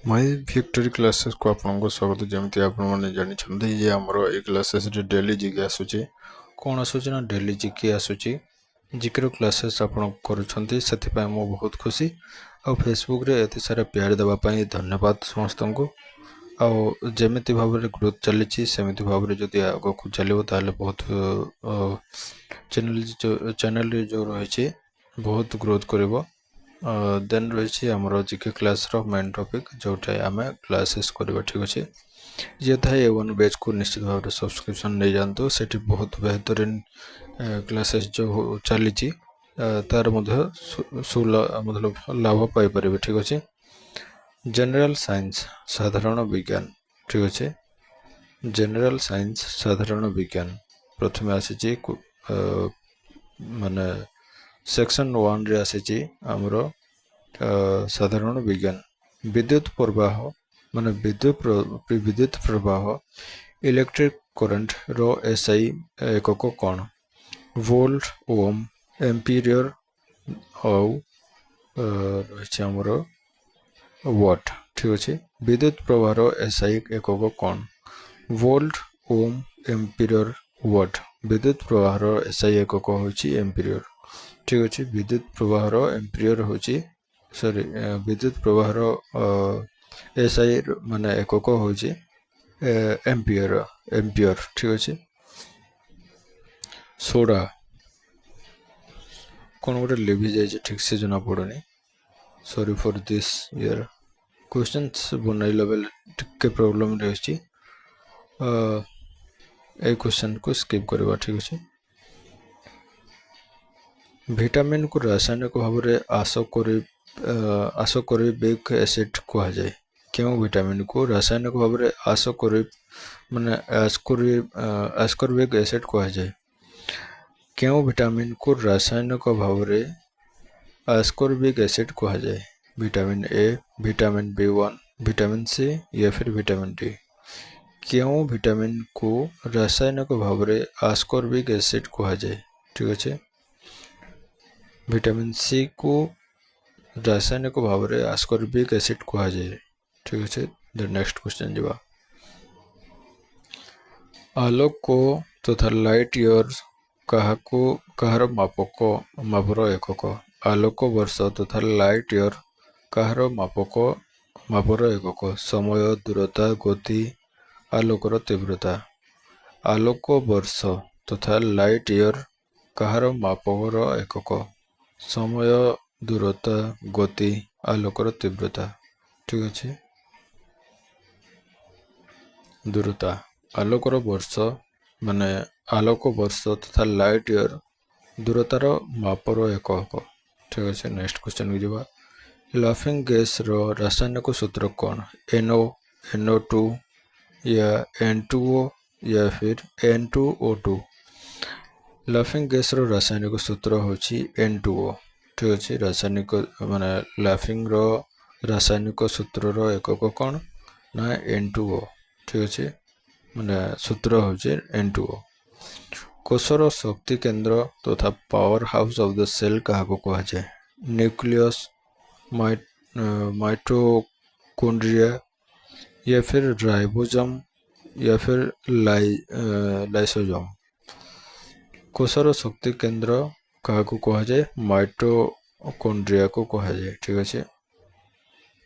My victory classes को आपको स्वागत। जमी आपने जानते ये आमर ये क्लासेस डेली जिके आसूची कौन आसूची ना डेली जिके आसूची जिके क्लासेस आप कर बहुत खुशी आ फेसबुक रे एत सारा प्यार देवाई धन्यवाद समस्त को। आमती भाव में ग्रोथ चली सेमती भाव में जदि आग को चलो ताल बहुत चैनल जो रही बहुत ग्रोथ कर देन रही आमर जिके क्लास मेन टॉपिक जोटा आम क्लासेस करवा ठीक अच्छे ये था A1 बैच को निश्चित भाव में सब्सक्रिप्शन नहीं जातु से बहुत बेहतरीन क्लासेस जो चली तार मतलब लाभ पाइपर ठीक अच्छे। जनरल साइंस साधारण विज्ञान ठीक अच्छे जनरल साइंस साधारण विज्ञान प्रथम आसी माने सेक्शन 1 रे आसी आमर साधारण विज्ञान विद्युत प्रवाह माने विद्युत प्रवाह इलेक्ट्रिक करंट रो एसआई एकक कौन वोल्ट ओम एम्पियर रही आमर वाट ठीक अच्छे। विद्युत प्रवाह रो एसआई एकक कौन वोल्ट ओम एम्पियर वाट विद्युत प्रवाह रो एसआई एकक होची एम्पियर ठीक अच्छे। विद्युत प्रवाह रो एम्पियर होची सॉरी विद्युत प्रवाह एसआई माने एकक होची एम्पियर एम्पियर ठीक अच्छे। सोडा कौन गोटे लिभि जाए ठीक से जना पड़नी sorry for this year questions बनैला बेले टिके प्रॉब्लम रही ए क्वेश्चन को स्किप करवा ठीक अच्छे। विटामिन को रासायनिक भाव में आसकरिक एसिड कह जाए क्यों विटामिन को रासायनिक भाव में माने आस्कॉर्बिक एसिड कह जाए क्यों विटामिन को रासायनिक भाव में आस्कॉर्बिक एसिड कह जाए vitamin A vitamin B1 vitamin C या फिर विटामिन डी। क्यों विटामिन को रासायनिक भाव में आस्कॉर्बिक एसिड कह जाए ठीक अच्छे। विटामिन सी को रासायनिक भाव में आस्कॉर्बिक एसिड कह जाए ठीक अच्छे। नेक्स्ट क्वेश्चन जावा आलोक को तथा लाइट ईयर कहार मापर एकक आलोक वर्ष तथा लाइट ईयर कहार मापर एकक समय दूरता गति आलोकर तीव्रता आलोक वर्ष तथा लाइट ईयर कहार मापर एकक समय दूरता गति आलोकर तीव्रता ठीक अच्छे। दूरता आलोकर वर्ष माने आलोक वर्ष तथा लाइट ईयर दूरतार मापर एकक ठीक अच्छे। नेक्स्ट क्वेश्चन को जावा लाफिंग गैस रो रासायनिक सूत्र कौन NO NO2 या N2O या फिर N2O2 लाफिंग गैस रो रासायनिक सूत्र होची N2O ठीक अच्छे। रासायनिक माने लाफिंग रो रासायनिक सूत्र रो एकक कौन ना N2O ठीक अच्छे माने सूत्र होचे N2O। कोषर शक्ति केंद्र तथा power house of the cell क्या कह जाए न्यूक्लियस माइटोकॉन्ड्रिया या फिर राइबोसोम या फिर लाइसोसोम। कोषर शक्ति केंद्र क्या कह जाए माइटोकॉन्ड्रिया को कह जाए ठीक अच्छे।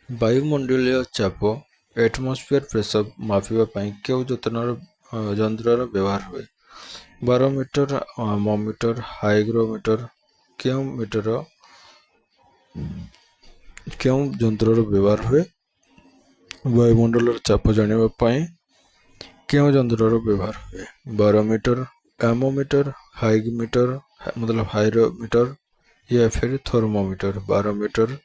वायुमंडलीय चाप एटमॉस्फेयर प्रेशर मापिबा क्यों यंत्र व्यवहार हुए बारोमीटर मोमीटर हाइग्रोमीटर क्यों यंत्र व्यवहार हुए वायुमंडल चाप जानापी क्यों यंत्र व्यवहार हुए बारोमीटर एमोमीटर हाइग्रोमीटर मतलब हाइरोमीटर या फिर थर्मोमीटर बारोमीटर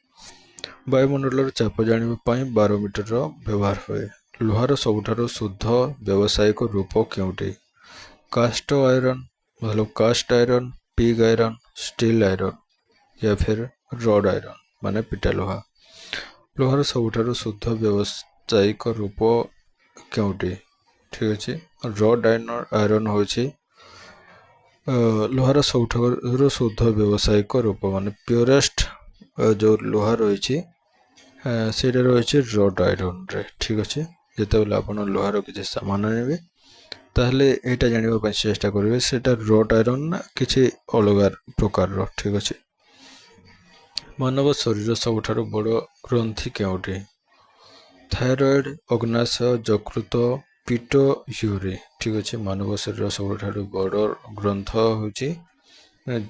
वायुमंडल चाप जानापी बारोमीटर व्यवहार हुए। लुहार सबुठार शुद्ध व्यावसायिक रूप क्योंटी कास्ट आयरन मतलब cast iron pig iron steel iron या फिर रड आयरन माने पिटा लोहा। लोहार सबुठार शुद्ध व्यावसायिक रूप क्योंटी ठीक अच्छे रड आयरन होची लोहार सबुठार शुद्ध व्यावसायिक रूप माने प्योरेस्ट जो लोहा रही ସେଇଟା ରହିଛି ରଡ୍ ଆଇରନ୍ରେ। ଠିକ୍ ଅଛି, ଯେତେବେଳେ ଆପଣ ଲୁହାର କିଛି ସାମାନ ନେବେ ତାହେଲେ ଏଇଟା ଜାଣିବା ପାଇଁ ଚେଷ୍ଟା କରିବେ ସେଇଟା ରଡ୍ ଆଇରନ୍ ନା କିଛି ଅଲଗା ପ୍ରକାରର। ଠିକ୍ ଅଛି। ମାନବ ଶରୀର ସବୁଠାରୁ ବଡ଼ ଗ୍ରନ୍ଥି କେଉଁଠି? ଥାଇରଏଡ୍, ଅଗ୍ନାଶୟ, ଯକୃତ, ପିଟ୍ୟୁଟରି। ଠିକ୍ ଅଛି, ମାନବ ଶରୀର ସବୁଠାରୁ ବଡ଼ ଗ୍ରନ୍ଥ ହେଉଛି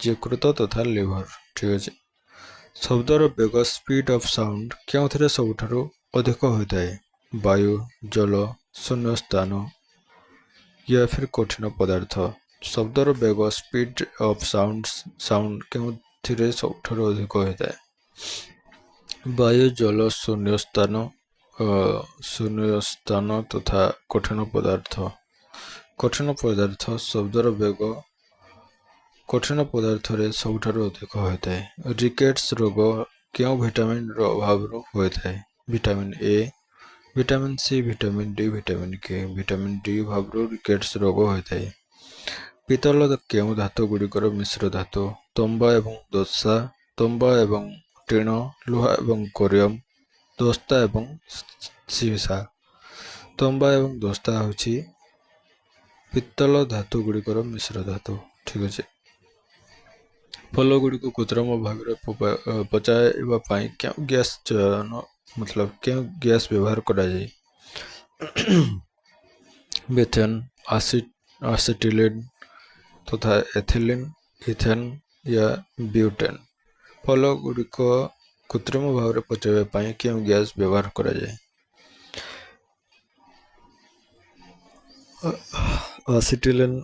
ଯକୃତ ତଥା ଲିଭର। ଠିକ୍ ଅଛି। ଶବ୍ଦର ବେଗ ସ୍ପିଡ୍ ଅଫ୍ ସାଉଣ୍ଡ କେଉଁଥିରେ ସବୁଠାରୁ ଅଧିକ ହୋଇଥାଏ? ବାୟୁ, ଜଳ, ଶୂନ୍ୟ ସ୍ଥାନ ୟା ଫିର୍ କଠିନ ପଦାର୍ଥ। ଶବ୍ଦର ବେଗ ସ୍ପିଡ୍ ଅଫ୍ ସାଉଣ୍ଡ କେଉଁଥିରେ ସବୁଠାରୁ ଅଧିକ ହୋଇଥାଏ? ବାୟୁ, ଜଳ, ଶୂନ୍ୟ ସ୍ଥାନ ତଥା କଠିନ ପଦାର୍ଥ। କଠିନ ପଦାର୍ଥ। ଶବ୍ଦର ବେଗ କଠିନ ପଦାର୍ଥରେ ସବୁଠାରୁ ଅଧିକ ହୋଇଥାଏ। ରିକେଟ୍ସ ରୋଗ କେଉଁ ଭିଟାମିନ୍ର ଅଭାବରୁ ହୋଇଥାଏ? Vitamin A, vitamin C, vitamin D, vitamin K. Vitamin D ଅଭାବରୁ ରିକେଟ୍ସ ରୋଗ ହୋଇଥାଏ। ପିତ୍ତଳ କେଉଁ ଧାତୁ ଗୁଡ଼ିକର ମିଶ୍ର ଧାତୁ? ତମ୍ବା ଏବଂ ଦୋସା, ତମ୍ବା ଏବଂ ଟିଣ, ଲୁହା ଏବଂ କୋରିୟମ୍, ଦସ୍ତା ଏବଂ ସୀସା। ତମ୍ବା ଏବଂ ଦସ୍ତା ହେଉଛି ପିତ୍ତଳ ଧାତୁ ଗୁଡ଼ିକର ମିଶ୍ର ଧାତୁ। ଠିକ୍ ଅଛି। ଫଳ ଗୁଡ଼ିକୁ କୃତ୍ରିମ ଭାବରେ ପଚାଇବା ପାଇଁ କେଉଁ ଗ୍ୟାସ୍ ବ୍ୟବହାର କରାଯାଏ? ମିଥେନ୍, ଆସିଟିଲିନ୍ ତଥା ଏଥିଲିନ୍, ଇଥେନ୍ ୟା ବ୍ୟୁଟେନ୍। ଫଳ ଗୁଡ଼ିକ କୃତ୍ରିମ ଭାବରେ ପଚାଇବା ପାଇଁ କେଉଁ ଗ୍ୟାସ୍ ବ୍ୟବହାର କରାଯାଏ? ଆସିଟିଲିନ୍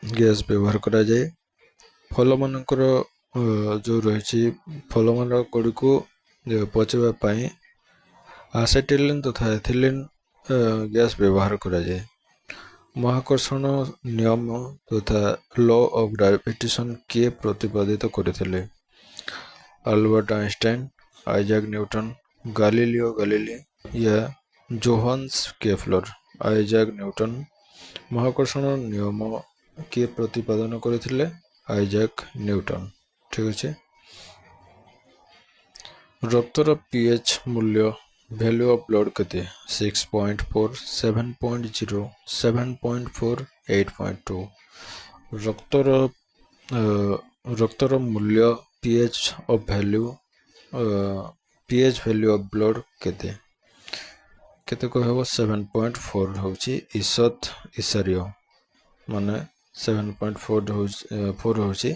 ଗ୍ୟାସ୍ ବ୍ୟବହାର କରାଯାଏ। ଫଳମାନଙ୍କର ଯେଉଁ ରହିଛି ଫଳମାନ ଗୁଡ଼ିକୁ ପଚାଇବା ପାଇଁ ଆସିଟିଲିନ୍ ତଥା ଏଥିଲିନ୍ ଗ୍ୟାସ୍ ବ୍ୟବହାର କରାଯାଏ। ମହାକର୍ଷଣ ନିୟମ ତଥା ଲ ଅଫ୍ ଗ୍ରାଭିଟେସନ୍ କିଏ ପ୍ରତିପାଦିତ କରିଥିଲେ? Albert Einstein, Isaac Newton, Galileo Galilei ୟା ଜୋହାନ୍ସ କେପଲର। Isaac Newton. ମହାକର୍ଷଣ ନିୟମ କିଏ ପ୍ରତିପାଦନ କରିଥିଲେ? Isaac Newton. ଠିକ୍ ଅଛି। ରକ୍ତର ପିଏଚ୍ ମୂଲ୍ୟ ଭ୍ୟାଲ୍ୟୁ ଅଫ୍ ବ୍ଲଡ୍ କେତେ? 6.4, 7.0, 7.4, 8.2। ରକ୍ତର ମୂଲ୍ୟ ପିଏଚ୍ ଭ୍ୟାଲ୍ୟୁ ଅଫ୍ ବ୍ଲଡ୍ କେତେ? କେତେ କହିବ? 7.4 ହେଉଛି ଇସାରୀୟ, ମାନେ 7.4 ହେଉଛି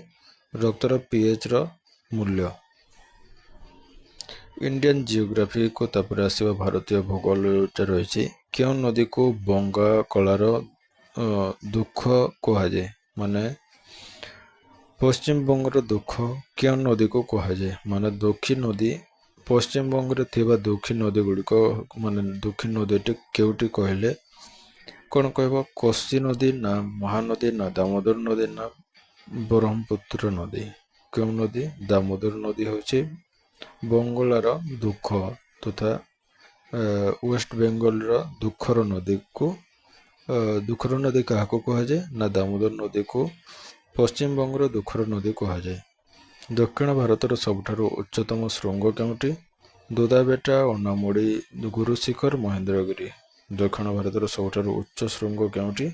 ରକ୍ତର ପିଏଚ୍ର ମୂଲ୍ୟ। ଇଣ୍ଡିଆନ୍ ଜିଓଗ୍ରାଫିକୁ ତାପରେ ଆସିବା ଭାରତୀୟ ଭୂଗୋଳରେ ରହିଛି କେଉଁ ନଦୀକୁ ବଙ୍ଗା କଳାର ଦୁଃଖ କୁହାଯାଏ? ମାନେ ପଶ୍ଚିମବଙ୍ଗର ଦୁଃଖ କେଉଁ ନଦୀକୁ କୁହାଯାଏ? ମାନେ ଦୁଃଖୀ ନଦୀ। ପଶ୍ଚିମବଙ୍ଗରେ ଥିବା ଦୁଃଖୀ ନଦୀ ଗୁଡ଼ିକ, ମାନେ ଦୁଃଖୀ ନଦୀଟି କେଉଁଠି କହିଲେ କ'ଣ କହିବ? କୋଶୀ ନଦୀ ନା ମହାନଦୀ ନା ଦାମୋଦର ନଦୀ ନା ବ୍ରହ୍ମପୁତ୍ର ନଦୀ? କେଉଁ ନଦୀ? ଦାମୋଦର ନଦୀ ହେଉଛି ବଙ୍ଗଳାର ଦୁଃଖ ତଥା ୱେଷ୍ଟ ବେଙ୍ଗଲର ଦୁଃଖର ନଦୀ କାହାକୁ କୁହାଯାଏ? ନା ଦାମୋଦର ନଦୀକୁ ପଶ୍ଚିମବଙ୍ଗର ଦୁଃଖର ନଦୀ କୁହାଯାଏ। ଦକ୍ଷିଣ ଭାରତର ସବୁଠାରୁ ଉଚ୍ଚତମ ଶୃଙ୍ଗ କେଉଁଠି? ଦୋଦାବେଟା, ଅନାମୁଡ଼ି, ଗୁରୁ ଶିଖର, ମହେନ୍ଦ୍ରଗିରି। ଦକ୍ଷିଣ ଭାରତର ସବୁଠାରୁ ଉଚ୍ଚ ଶୃଙ୍ଗ କେଉଁଠି?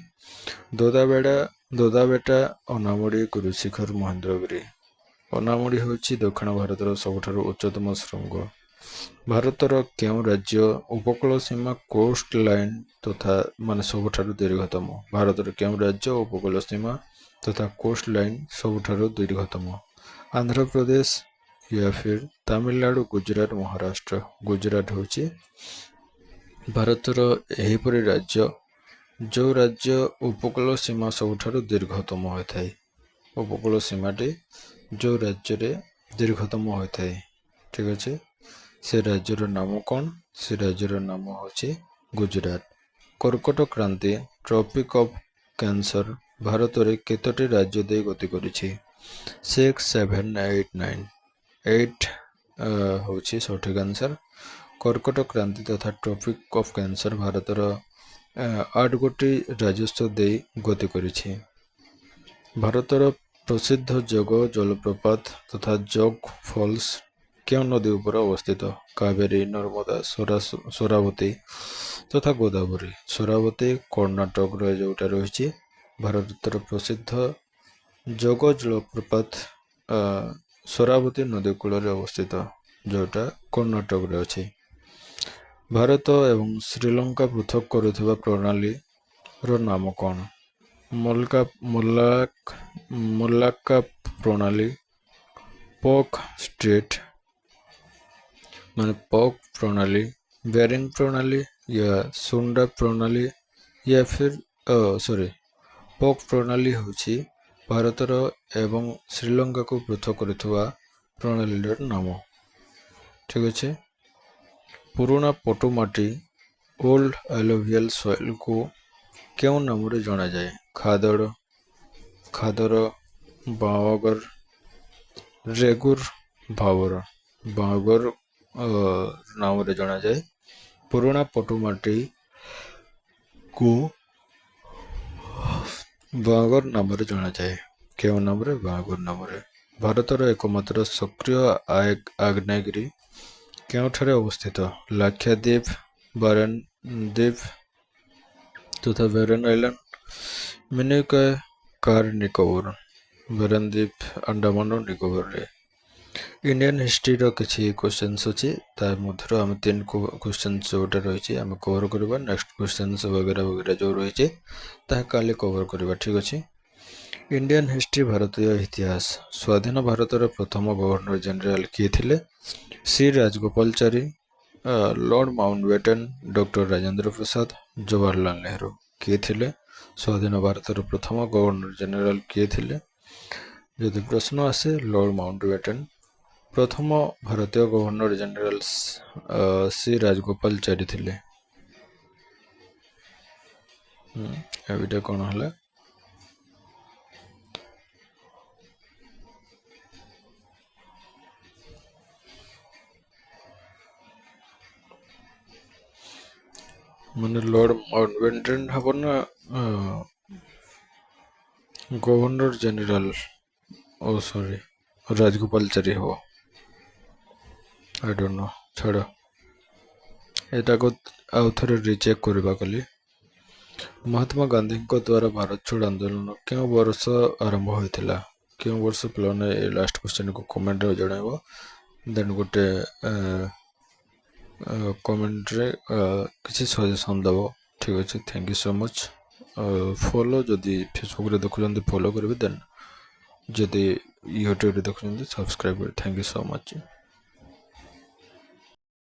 ଦୋଦାବେଟା, ଅନାମୁଡ଼ି, ଗୁରୁ ଶିଖର, ମହେନ୍ଦ୍ରଗିରି। ଅନାମୁଡ଼ି ହେଉଛି ଦକ୍ଷିଣ ଭାରତର ସବୁଠାରୁ ଉଚ୍ଚତମ ଶୃଙ୍ଗ। ଭାରତର କେଉଁ ରାଜ୍ୟ ଉପକୂଳ ସୀମା କୋଷ୍ଟ ଲାଇନ୍ ତଥା ମାନେ ସବୁଠାରୁ ଦୀର୍ଘତମ? ଭାରତର କେଉଁ ରାଜ୍ୟ ଉପକୂଳ ସୀମା ତଥା କୋଷ୍ଟ ଲାଇନ୍ ସବୁଠାରୁ ଦୀର୍ଘତମ? ଆନ୍ଧ୍ରପ୍ରଦେଶ ୟା ଫିର୍ ତାମିଲନାଡୁ, ଗୁଜରାଟ, ମହାରାଷ୍ଟ୍ର। ଗୁଜରାଟ ହେଉଛି ଭାରତର ଏହିପରି ରାଜ୍ୟ ଯେଉଁ ରାଜ୍ୟ ଉପକୂଳ ସୀମା ସବୁଠାରୁ ଦୀର୍ଘତମ ହୋଇଥାଏ। ଉପକୂଳ ସୀମାଟି ଯେଉଁ ରାଜ୍ୟରେ ଦୀର୍ଘତମ ହୋଇଥାଏ। ଠିକ୍ ଅଛି। ସେ ରାଜ୍ୟର ନାମ କ'ଣ? ସେ ରାଜ୍ୟର ନାମ ହେଉଛି ଗୁଜରାଟ। କର୍କଟ କ୍ରାନ୍ତି ଟ୍ରପିକ୍ ଅଫ୍ କ୍ୟାନ୍ସର ଭାରତରେ କେତୋଟି ରାଜ୍ୟ ଦେଇ ଗତି କରିଛି? 6, 7, 8, 9। 8 ହେଉଛି ସଠିକ୍ ଆନ୍ସର। କର୍କଟ କ୍ରାନ୍ତି ତଥା ଟ୍ରପିକ୍ ଅଫ୍ କ୍ୟାନ୍ସର ଭାରତର 8 ଗୋଟି ରାଜସ୍ୱ ଦେଇ ଗତି କରିଛି। ଭାରତର ପ୍ରସିଦ୍ଧ ଯୋଗ ଜଳପ୍ରପାତ ତଥା ଯୋଗ ଫଲ୍ସ କେଉଁ ନଦୀ ଉପରେ ଅବସ୍ଥିତ? କାବେରୀ, ନର୍ମଦା, ଶରାବତୀ ତଥା ଗୋଦାବରୀ। ଶରାବତୀ କର୍ଣ୍ଣାଟକରେ ଯେଉଁଟା ରହିଛି। ଭାରତର ପ୍ରସିଦ୍ଧ ଯୋଗ ଜଳପ୍ରପାତ ଶରାବତୀ ନଦୀ କୂଳରେ ଅବସ୍ଥିତ, ଯେଉଁଟା କର୍ଣ୍ଣାଟକରେ ଅଛି। ଭାରତ ଏବଂ ଶ୍ରୀଲଙ୍କା ପୃଥକ କରୁଥିବା ପ୍ରଣାଳୀର ନାମ କ'ଣ? ମଲାକ୍କା ପ୍ରଣାଳୀ, ପକ୍ ଷ୍ଟ୍ରେଟ୍ पॉक प्रणाली, बेरिंग प्रणाली या सुंडा प्रणाली या फिर पॉक प्रणाली होची भारतर एवं श्रीलंका को पृथक करुवा प्रणाली नाम। ठीक अच्छे। पुराना पटुमाटी ओल्ड एलोवियल सॉइल को क्यों नाम रे जाना जाए? खादर, बावगर, रेगुर, भावर। बावगर नाम रे जाना जाए। पुराना पटुमाटी को बागर नाम रे जाना जाए। क्यों नाम रे? बागर नाम रे। भारतर एकमात्र सक्रिय आग्नेयगिरी केउठारे अवस्थित? लाक्षाद्वीप, बारेन द्वीप तथा Warren island, Minicoy, car Nicobar. Warren द्वीप अंडमान और निकोबर रे। इंडियन हिस्ट्री रो किछि क्वेश्चंस अछि, तार मध्यरो हम 3 क्वेश्चंस जोटा रहिछि हम कवर करबा। नेक्स्ट क्वेश्चंस वगैरह वगैरह जो रहिछि ता काले कवर करबा। ठीक अछि। इंडियन हिस्ट्री भारतीय इतिहास। स्वाधीन भारतर प्रथम गवर्नर जनरल किए थिले? C Rajagopalachari, lord Mountbatten, doctor Rajendra Prasad, Jawaharlal Nehru. किए थिले स्वाधीन भारतर प्रथम गवर्नर जनरल किए थिले? यदि प्रश्न आसे लॉर्ड माउंटबेटन। प्रथम भारतीय गवर्नर जनरल सी राजगोपालचारी थिले। एबिटा कौन हला? माने लॉर्ड माउंटबेटन हबो ना गवर्नर जनरल राजगोपालचारी हो। आई डोंट नो, छाड़ एटा को आउ थरे रीचेक करबा कली। महात्मा गांधी द्वारा भारत छोड़ आंदोलन क्यों वर्ष आरंभ होता? क्यों वर्ष पिलाने लास्ट क्वेश्चन को कमेंट रे जणाइबो। देन गोटे कमेंट रे किसी सजेशन दबो। ठीक अच्छे। Thank you so much. Follow जदि फेसबुक रे देखुछन फॉलो करबे, देन जदि यूट्यूब रे देखुछन subscribe. Thank you so much.